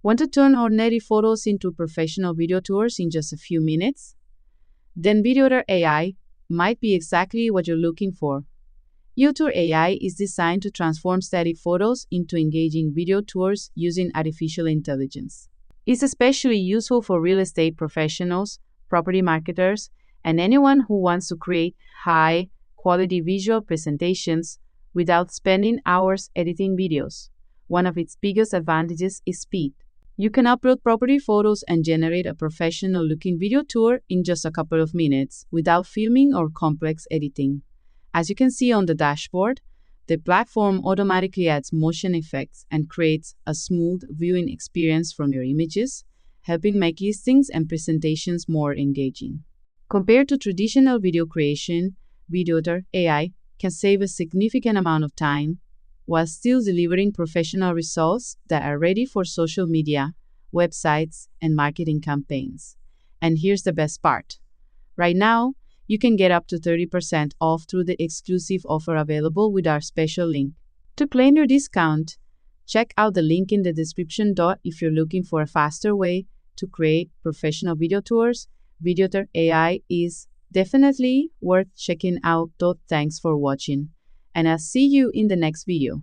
Want to turn ordinary photos into professional video tours in just a few minutes? Then VideoTour AI might be exactly what you're looking for. VideoTour AI is designed to transform static photos into engaging video tours using artificial intelligence. It's especially useful for real estate professionals, property marketers, and anyone who wants to create high-quality visual presentations without spending hours editing videos. One of its biggest advantages is speed. You can upload property photos and generate a professional-looking video tour in just a couple of minutes without filming or complex editing. As you can see on the dashboard, the platform automatically adds motion effects and creates a smooth viewing experience from your images, helping make listings and presentations more engaging. Compared to traditional video creation, VideoTour AI can save a significant amount of time while still delivering professional results that are ready for social media, websites, and marketing campaigns. And here's the best part. Right now, you can get up to 30% off through the exclusive offer available with our special link. To claim your discount, check out the link in the description. If you're looking for a faster way to create professional video tours, VideoTour AI is definitely worth checking out. Thanks for watching, and I'll see you in the next video.